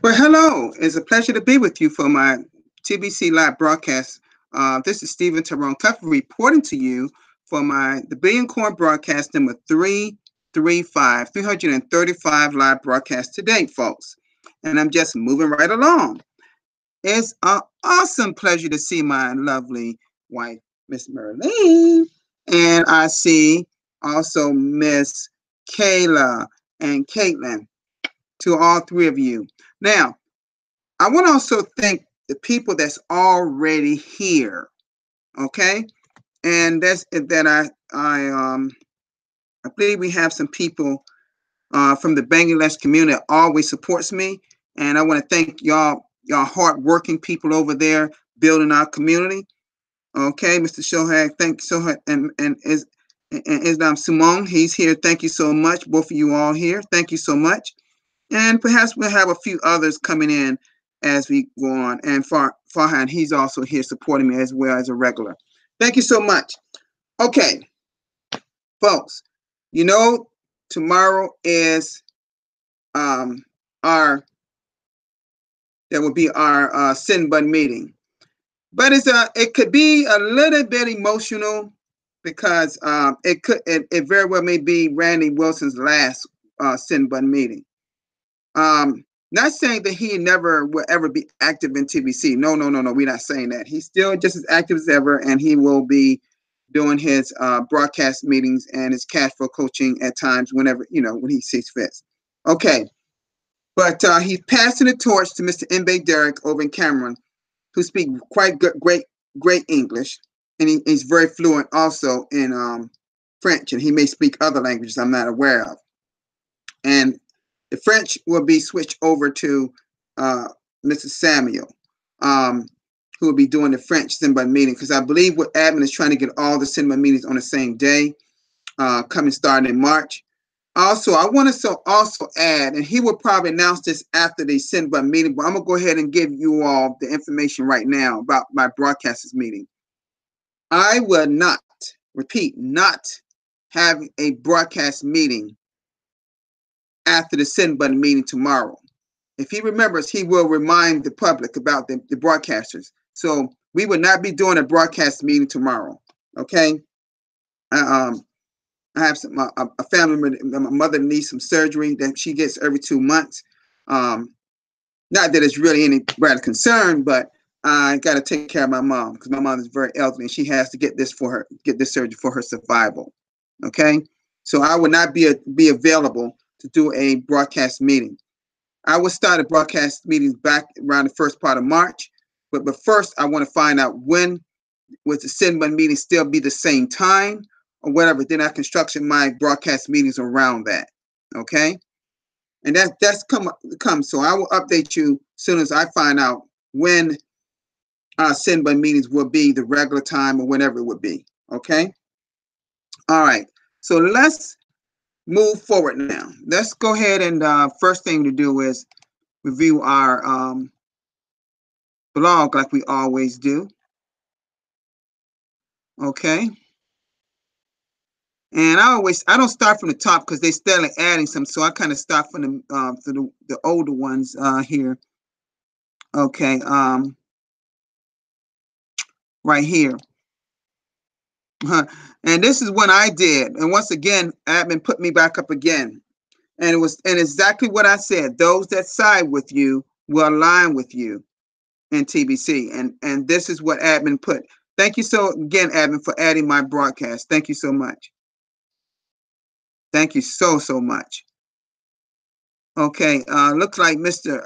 Well, hello. It's a pleasure to be with you for my TBC live broadcast. This is Stephen Tyrone Tucker reporting to you for my The Billion Coin broadcast number 335 live broadcast to date, folks. And I'm just moving right along. It's an awesome pleasure to see my lovely wife, Miss Merlene. And I see also Miss Kayla and Caitlin, to all three of you. Now, I want to also thank the people that's already here. Okay, and that's that. I believe we have some people from the Bangladesh community that always supports me, and I want to thank y'all hardworking people over there building our community. Okay, Mr. Shohag, thank you so much, and Islam Simone, he's here. Thank you so much, both of you all here. Thank you so much. And perhaps we'll have a few others coming in as we go on. And Farhan, he's also here supporting me as well as a regular. Thank you so much. Okay, folks, you know, tomorrow is our that will be our sin bun meeting. But it could be a little bit emotional because it very well may be Randy Wilson's last sin bun meeting. Not saying that he never will ever be active in TBC. No, no, no, no. We're not saying that. He's still just as active as ever, and he will be doing his broadcast meetings and his cash flow coaching at times whenever, when he sees fit. Okay. But he's passing the torch to Mr. Mbe Derrick over in Cameron, who speaks quite good, great English, and he's very fluent also in French, and he may speak other languages I'm not aware of. And the French will be switched over to Mr. Samuel, who will be doing the French Simba meeting, because I believe what admin is trying to get all the Simba meetings on the same day, coming starting in March. Also, I want to also add, and he will probably announce this after the Simba meeting, but I'm going to go ahead and give you all the information right now about my broadcasters meeting. I will not, repeat, not have a broadcast meeting after the send button meeting tomorrow. If he remembers, he will remind the public about the broadcasters. So we will not be doing a broadcast meeting tomorrow. Okay. I have a family member, my mother needs some surgery that she gets every 2 months. Not that it's really any rather concern, but I got to take care of my mom because my mom is very elderly and she has to get this surgery for her survival. Okay. So I will not be available to do a broadcast meeting. I will start a broadcast meetings back around the first part of March, but first I want to find out when will the send button meeting still be the same time or whatever. Then I can structure my broadcast meetings around that. Okay, and that's come. So I will update you as soon as I find out when send button meetings will be the regular time or whenever it would be. Okay. All right. So let's move forward now. Let's go ahead and first thing to do is review our blog like we always do. Okay. And I don't start from the top because they still adding some, so I kind of start from the older ones here. Okay. Right here. And this is what I did. And once again, admin put me back up again. And exactly what I said. Those that side with you will align with you in TBC. And this is what admin put. Thank you so again, admin, for adding my broadcast. Thank you so much. Thank you so much. Okay, looks like Mr.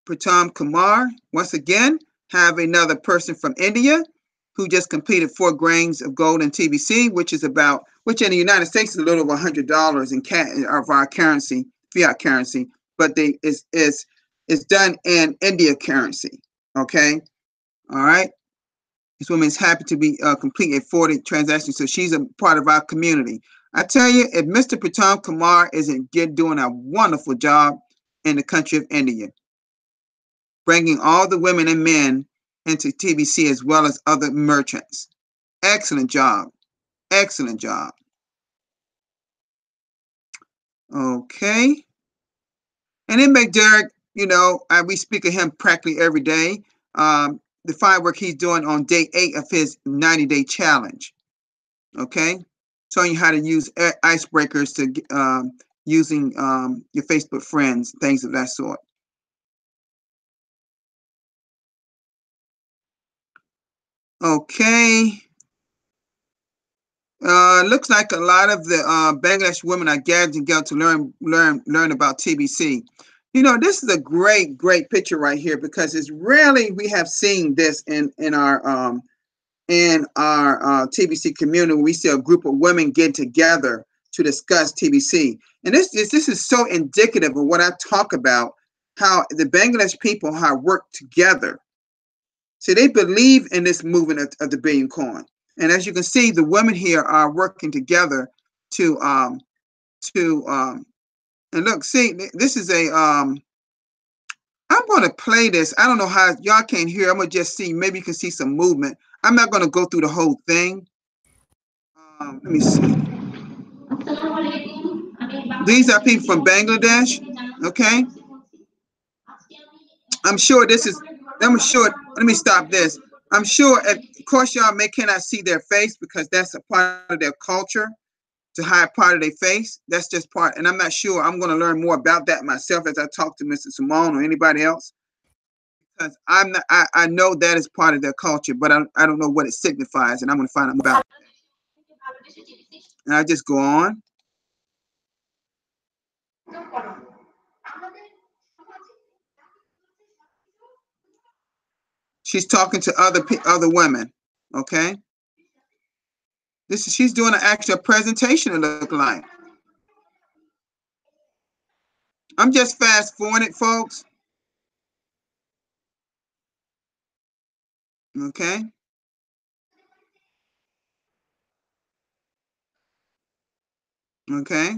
Pratam Kumar once again have another person from India who just completed 4 grains of gold in TBC, which in the United States is a little over $100 of our currency, fiat currency, but it's done in India currency. Okay, all right. This woman is happy to be complete a 40 transaction, so she's a part of our community. I tell you, if Mr. Pratam Kumar isn't doing a wonderful job in the country of India, bringing all the women and men into TBC as well as other merchants. Excellent job. Excellent job. Okay. And then McDerrick, you know, we speak of him practically every day. The fine work he's doing on day 8 of his 90-day challenge. Okay, showing you how to use icebreakers to using your Facebook friends, things of that sort. Okay. Looks like a lot of the Bangladesh women are gathered together to learn about TBC. You know, this is a great picture right here, because it's rarely we have seen this in our TBC community. We see a group of women get together to discuss TBC, and this is so indicative of what I talk about, how the Bangladesh people have worked together. So they believe in this movement of the Billion Coin. And as you can see, the women here are working together to and look, see, this is a I'm going to play this. I don't know how y'all can't hear. I'm going to just see. Maybe you can see some movement. I'm not going to go through the whole thing. Let me see. These are people from Bangladesh. Okay. I'm sure this is. I'm sure. Let me stop this. I'm sure. Of course, y'all cannot see their face, because that's a part of their culture, to hide part of their face. That's just part. And I'm not sure. I'm going to learn more about that myself as I talk to Mr. Simone or anybody else. Because I'm not, I know that is part of their culture, but I don't know what it signifies, and I'm going to find out about it. And I just go on. She's talking to other women. Okay. She's doing an actual presentation. It look like. I'm just fast forwarding it, folks. Okay. Okay.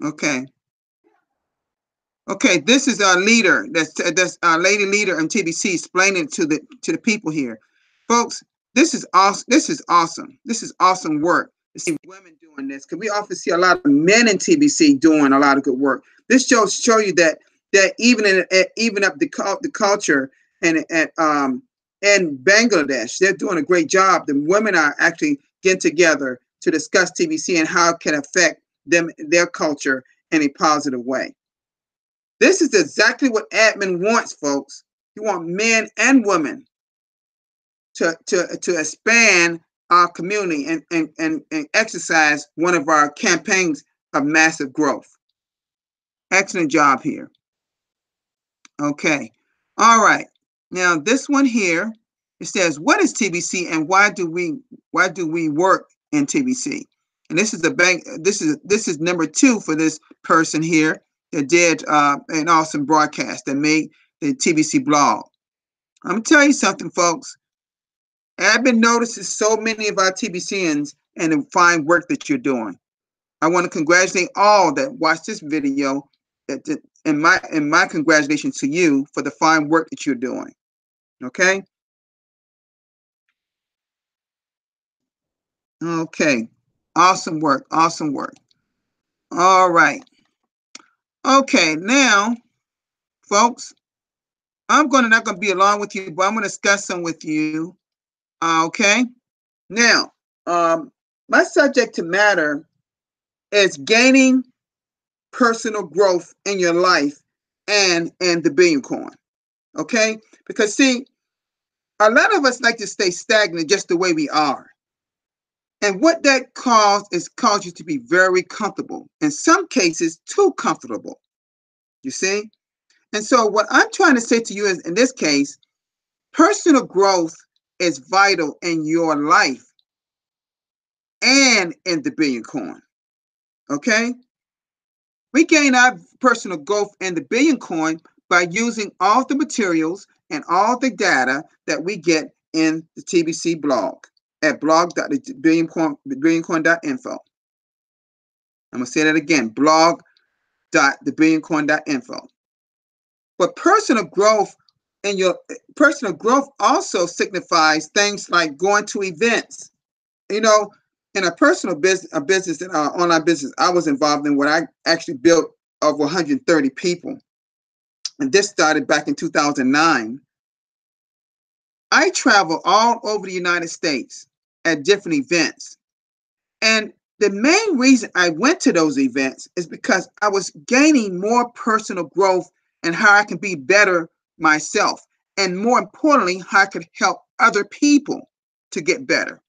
Okay. Okay, this is our leader. That's our lady leader in TBC explaining to the people here, folks. This is awesome. This is awesome. This is awesome work to see women doing this, because we often see a lot of men in TBC doing a lot of good work. This show you that even up the culture and in Bangladesh, they're doing a great job. The women are actually getting together to discuss TBC and how it can affect their culture in a positive way. This is exactly what admin wants, folks. He wants men and women to expand our community and exercise one of our campaigns of massive growth. Excellent job here. Okay. All right. Now this one here, it says, what is TBC and why do we work in TBC? And this is the bank. This is number 2 for this person here that did an awesome broadcast that made the TBC blog. I'm gonna tell you something, folks. I've been noticing so many of our TBCians and the fine work that you're doing. I want to congratulate all that watched this video. And my congratulations to you for the fine work that you're doing. Okay. Okay. Awesome work. Awesome work. All right. Okay. Now, folks, I'm not going to be along with you, but I'm going to discuss some with you. Okay. Now, my subject to matter is gaining personal growth in your life and the Billion Coin. Okay. Because see, a lot of us like to stay stagnant just the way we are. And what that cause you to be very comfortable. In some cases, too comfortable. You see? And so what I'm trying to say to you is, in this case, personal growth is vital in your life and in the Billion Coin. Okay? We gain our personal growth in the Billion Coin by using all the materials and all the data that we get in the TBC blog at blog.thebillioncoin.info. I'm going to say that again, blog.thebillioncoin.info. But personal growth also signifies things like going to events. You know, In a personal business, a business, and online business I was involved in, what I actually built over 130 people, and this started back in 2009. I travel all over the United States at different events. And the main reason I went to those events is because I was gaining more personal growth and how I can be better myself. And more importantly, how I could help other people to get better.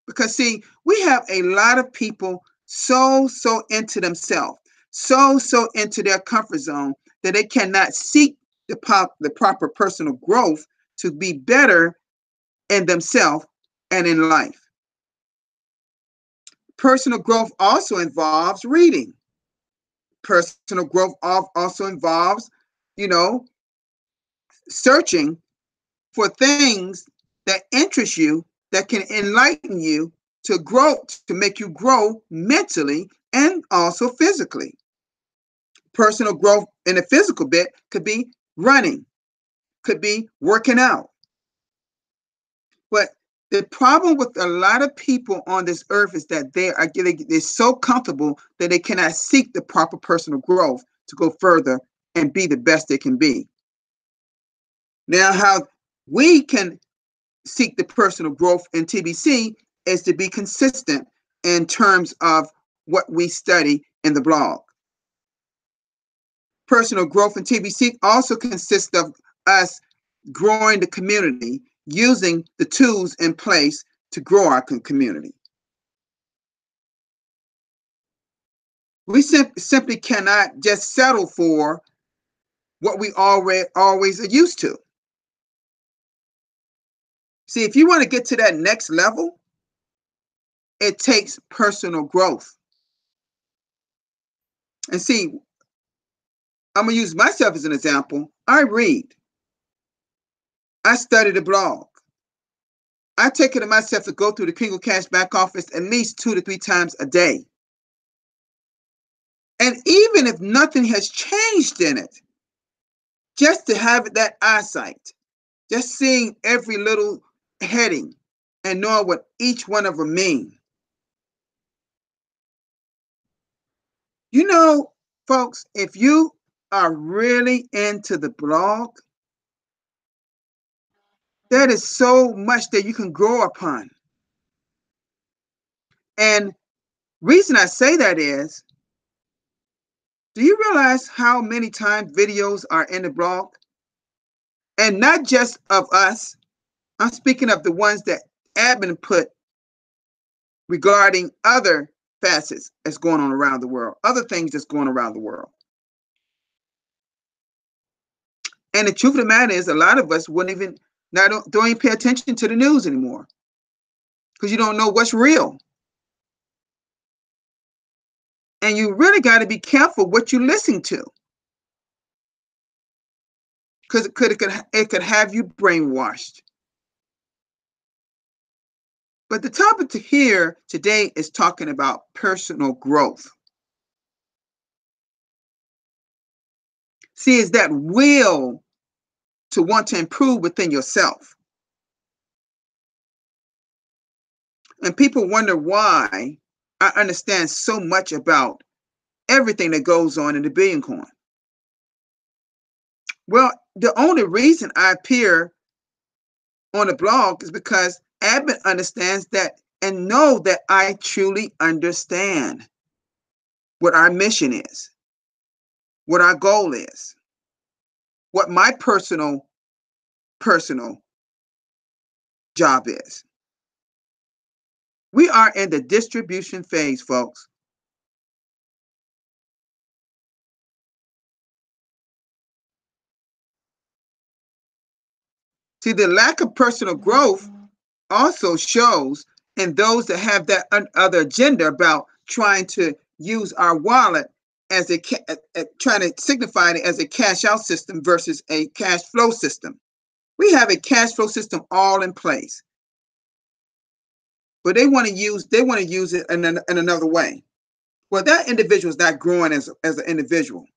Because, see, we have a lot of people so into themselves, so into their comfort zone that they cannot seek the proper personal growth to be better in themselves and in life. Personal growth also involves reading. Personal growth also involves, you know, searching for things that interest you, that can enlighten you to grow, to make you grow mentally and also physically. Personal growth in the physical bit could be running, could be working out. But the problem with a lot of people on this earth is that they're so comfortable that they cannot seek the proper personal growth to go further and be the best they can be. Now, how we can seek the personal growth in TBC is to be consistent in terms of what we study in the blog. Personal growth in TBC also consists of us growing the community, using the tools in place to grow our community. We simply cannot just settle for what we always are used to. See, if you want to get to that next level, it takes personal growth. And see, I'm going to use myself as an example. I read. I study the blog. I take it to myself to go through the Kringle Cash back office at least 2 to 3 times a day. And even if nothing has changed in it, just to have that eyesight, just seeing every little heading and knowing what each one of them mean. You know, folks, if you are really into the blog, that is so much that you can grow upon. And reason I say that is, do you realize how many times videos are in the blog? And not just of us. I'm speaking of the ones that admin put regarding other facets that's going on around the world, other things that's going around the world. And the truth of the matter is, a lot of us wouldn't even, don't even pay attention to the news anymore because you don't know what's real. And you really got to be careful what you listen to, because it could have you brainwashed. But the topic here today is talking about personal growth. See, it's that will to want to improve within yourself. And people wonder why I understand so much about everything that goes on in the Billion Coin. Well, the only reason I appear on the blog is because admin understands that and know that I truly understand what our mission is, what our goal is, what my personal job is. We are in the distribution phase, folks. See, the lack of personal growth also shows in those that have that other agenda about trying to use our wallet as trying to signify it as a cash out system versus a cash flow system. We have a cash flow system all in place, but they want to use it in another way. Well, that individual is not growing as an individual.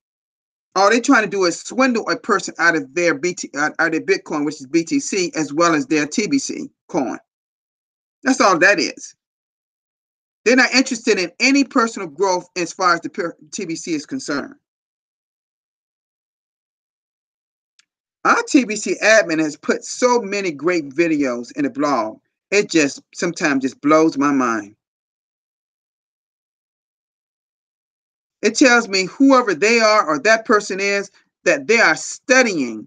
All they're trying to do is swindle a person out of their Bitcoin, which is BTC, as well as their TBC coin. That's all that is. They're not interested in any personal growth as far as the TBC is concerned. Our TBC admin has put so many great videos in the blog. It just sometimes just blows my mind. It tells me whoever they are or that person is, that they are studying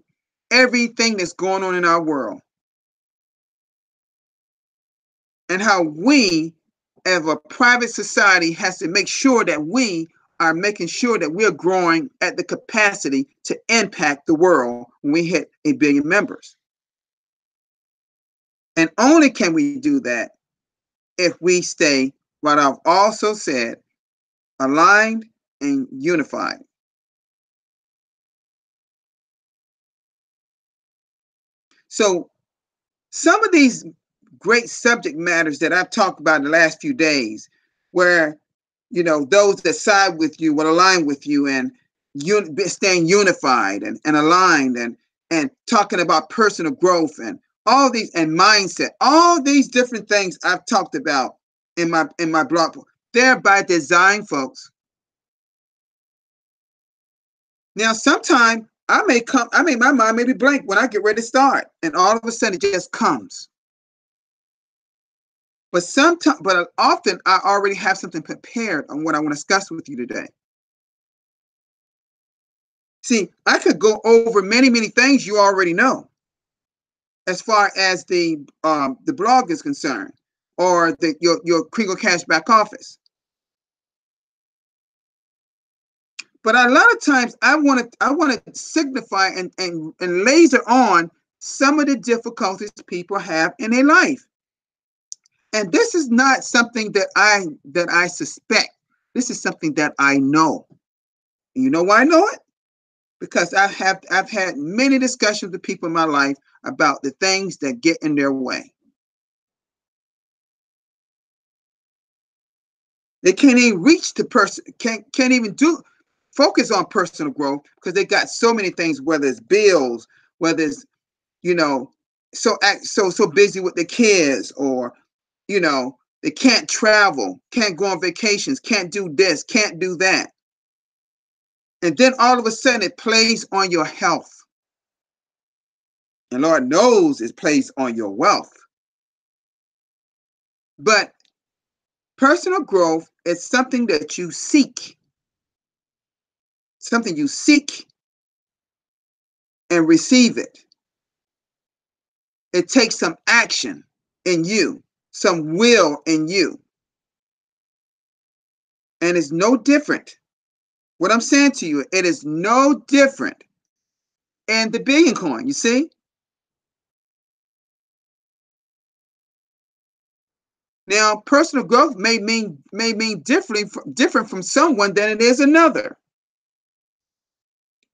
everything that's going on in our world. And how we, as a private society, has to make sure that we are making sure that we're growing at the capacity to impact the world when we hit 1 billion members. And only can we do that if we stay, what I've also said, aligned and unified. So some of these great subject matters that I've talked about in the last few days, where those that side with you will align with you, and staying unified and aligned, and talking about personal growth and all these, and mindset, all these different things I've talked about in my blog. They're by design, folks. Now, sometime my mind may be blank when I get ready to start, and all of a sudden it just comes. But often I already have something prepared on what I want to discuss with you today. See, I could go over many, many things you already know, as far as the blog is concerned, or your Kringle Cash back office. But a lot of times I want to signify and laser on some of the difficulties people have in their life. And this is not something that I suspect. This is something that I know. You know why I know it? Because I've had many discussions with people in my life about the things that get in their way. They can't even reach the person, can't even focus on personal growth because they got so many things, whether it's bills, whether it's so busy with the kids, or they can't travel, can't go on vacations, can't do this, can't do that. And then all of a sudden it plays on your health. And Lord knows it plays on your wealth. But personal growth is something that you seek. Something you seek and receive it. It takes some action in you, some will in you. And it's no different. What I'm saying to you, it is no different in the billion coin, you see? Now, personal growth may mean different from someone than it is another.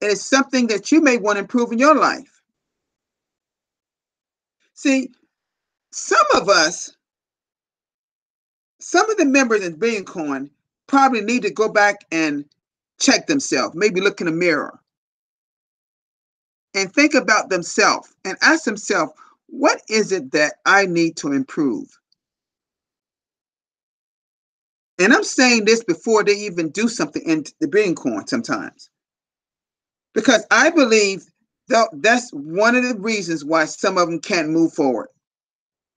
It is something that you may want to improve in your life. See, some of the members in billion coin probably need to go back and check themselves, maybe look in the mirror and think about themselves and ask themselves, what is it that I need to improve? And I'm saying this before they even do something in the billion coin sometimes. Because I believe that's one of the reasons why some of them can't move forward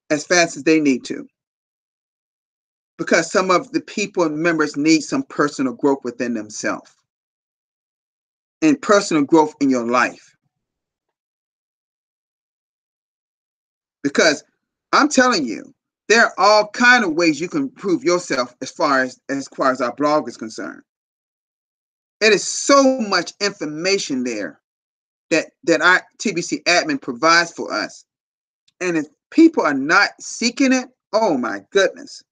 as fast as they need to. Because some of the people and members need some personal growth within themselves and personal growth in your life. Because I'm telling you, there are all kinds of ways you can improve yourself as far as our blog is concerned. It is so much information there that our TBC admin provides for us. And if people are not seeking it, oh my goodness.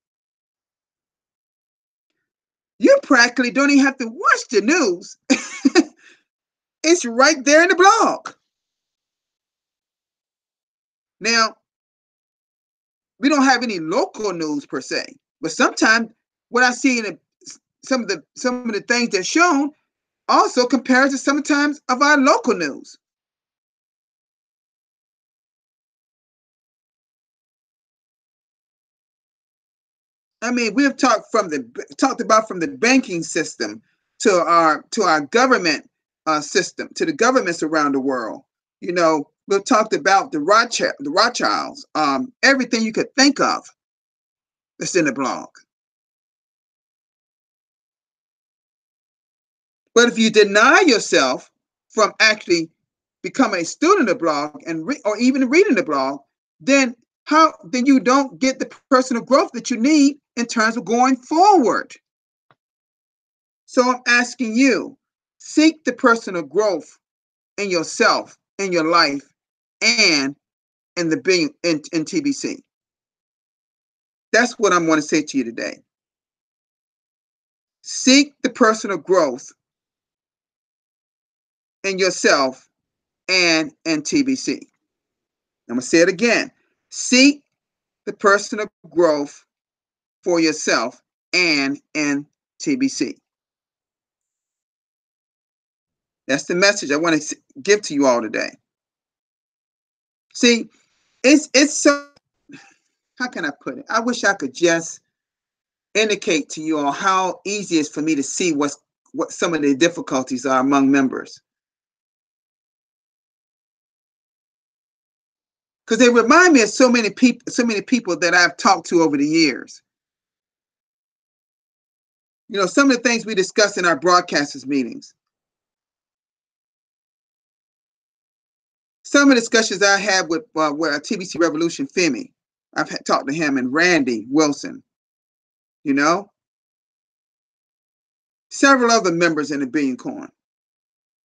You practically don't even have to watch the news. It's right there in the blog. Now, we don't have any local news per se, but sometimes what I see in some of the things that's shown also compares to sometimes of our local news. I mean, we've talked about from the banking system to our government system, to the governments around the world. You know, we've talked about the Rothschilds, everything you could think of that's in the blog. But if you deny yourself from actually becoming a student of the blog or even reading the blog, then you don't get the personal growth that you need in terms of going forward. So I'm asking you, seek the personal growth in yourself, in your life, and in TBC. That's what I'm going to say to you today. Seek the personal growth in yourself and in TBC. I'm going to say it again. Seek the personal growth for yourself and in TBC. That's the message I want to give to you all today. See, it's so, how can I put it? I wish I could just indicate to you all how easy it is for me to see what some of the difficulties are among members. Because they remind me of so many people that I've talked to over the years. You know, some of the things we discuss in our broadcasters meetings. Some of the discussions I had with TBC Revolution Femi. I've talked to him and Randy Wilson, you know. Several other members in the Billion Coin.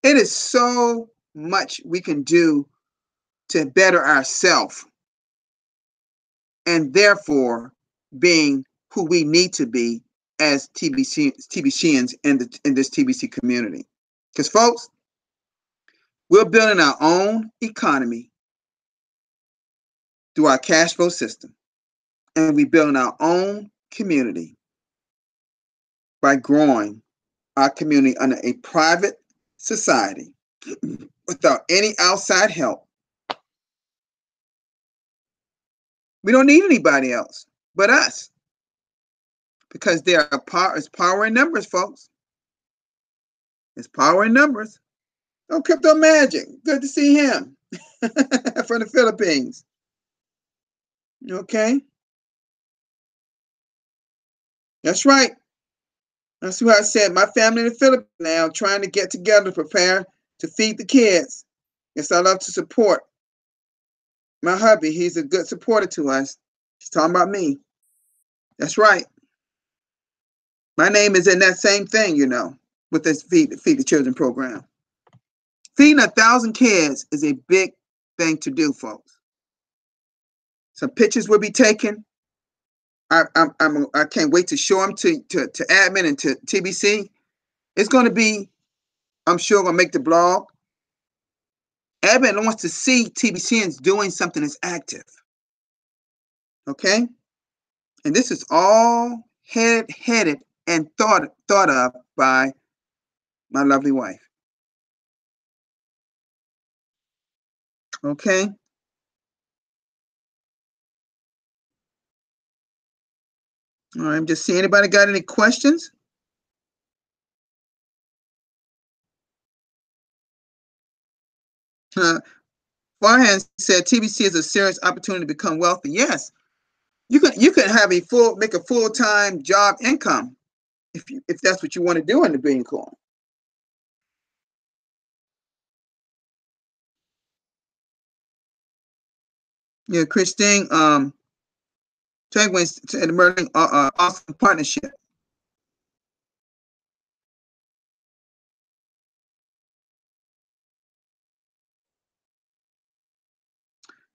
It is so much we can do to better ourselves and therefore being who we need to be as TBCians in this TBC community. Because folks, we're building our own economy through our cash flow system, and we're building our own community by growing our community under a private society without any outside help. We don't need anybody else but us, because it's power in numbers, folks. It's power in numbers. Oh, Crypto Magic, good to see him from the Philippines. Okay, that's right. That's what I said. My family in the Philippines now trying to get together to prepare to feed the kids. Yes, I love to support my hubby. He's a good supporter to us. He's talking about me. That's right. My name is in that same thing, you know, with this Feed the Children program. Feeding 1,000 kids is a big thing to do, folks. Some pictures will be taken. I can't wait to show them to admin and to TBC. It's going to be, I'm sure, going to make the blog. Admin wants to see TBCians doing something that's active. Okay? And this is all headed and thought of by my lovely wife. Okay? All right, I'm just seeing anybody got any questions? Farhan said TBC is a serious opportunity to become wealthy. Yes, you can have make a full-time job income if that's what you want to do in the Billion Coin. Yeah, Christine, Tagway said emerging awesome partnership.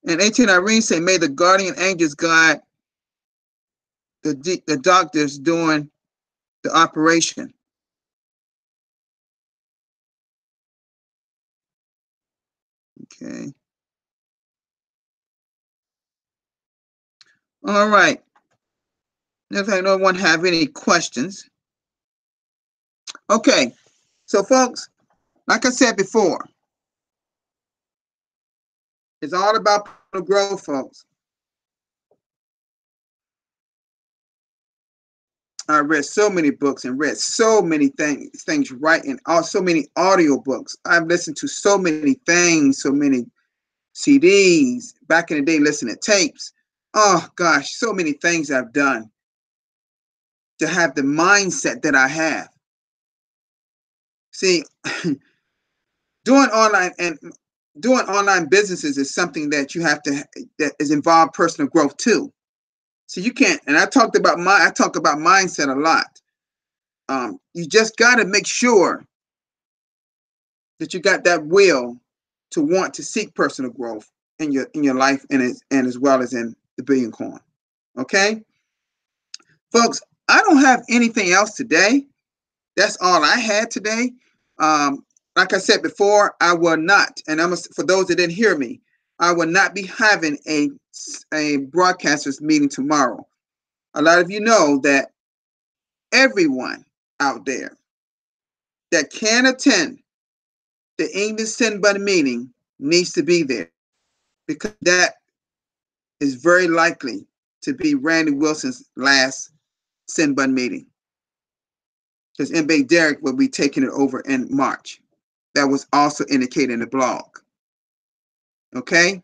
And 18 Irene said, may the guardian angels guide the doctors doing the operation. Okay. All right. If no one have any questions. Okay. So folks, like I said before, it's all about growth, folks. I read so many books and read so many things right, and also many audio books. I've listened to so many things, so many CDs. Back in the day, listening to tapes. Oh gosh, so many things I've done to have the mindset that I have. See, doing online businesses is something that you have to that is involved personal growth too. So you can't. And I talk about mindset a lot. You just got to make sure that you got that will to want to seek personal growth in your life and as well as in the Billion Coin. Okay, folks. I don't have anything else today. That's all I had today. Um, like I said before, I will not, and for those that didn't hear me, I will not be having a broadcasters meeting tomorrow. A lot of you know that everyone out there that can attend the English Send Button meeting needs to be there, because that is very likely to be Randy Wilson's last Send Button meeting, because MB Derek will be taking it over in March. That was also indicated in the blog. Okay,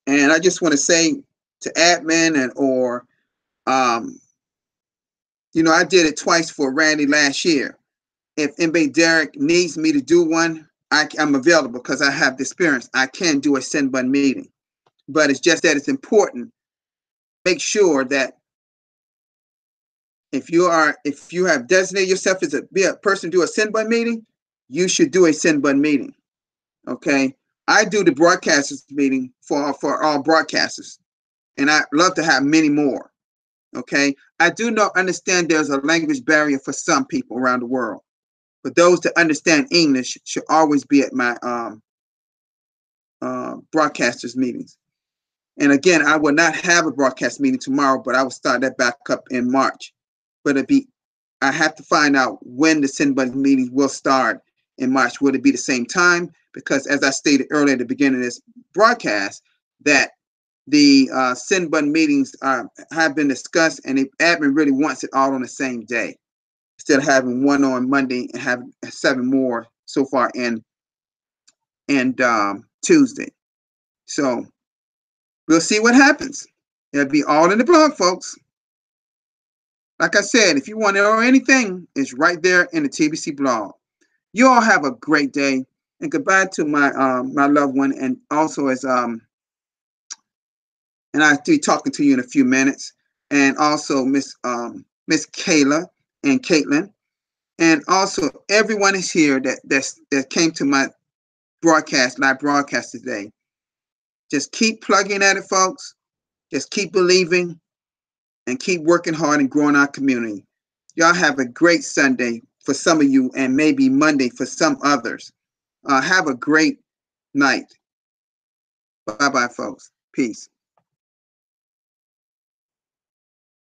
and I just want to say to admin um, I did it twice for Randy last year. If MB Derek needs me to do one, I'm available because I have the experience. I can do a Send Button meeting, but it's just that it's important. Make sure that if you have designated yourself as be a person to do a Send Button meeting, you should do a Send Button meeting. Okay, I do the broadcasters meeting for all broadcasters, and I love to have many more. Okay, I do not understand there's a language barrier for some people around the world, but those that understand English should always be at my broadcasters meetings. And again, I will not have a broadcast meeting tomorrow, but I will start that back up in March. But I have to find out when the Send Button meetings will start in March. Will it be the same time? Because as I stated earlier at the beginning of this broadcast, that the Send Button meetings have been discussed, and the admin really wants it all on the same day, instead of having one on Monday and having 7 more so far in Tuesday. So we'll see what happens. It'll be all in the blog, folks. Like I said, if you want to know anything, it's right there in the TBC blog. You all have a great day, and goodbye to my loved one, and also and I'll be talking to you in a few minutes, and also Miss Kayla and Caitlin, and also everyone is here that came to my live broadcast today. Just keep plugging at it, folks. Just keep believing and keep working hard and growing our community. Y'all have a great Sunday for some of you, and maybe Monday for some others. Have a great night. Bye-bye, folks. Peace.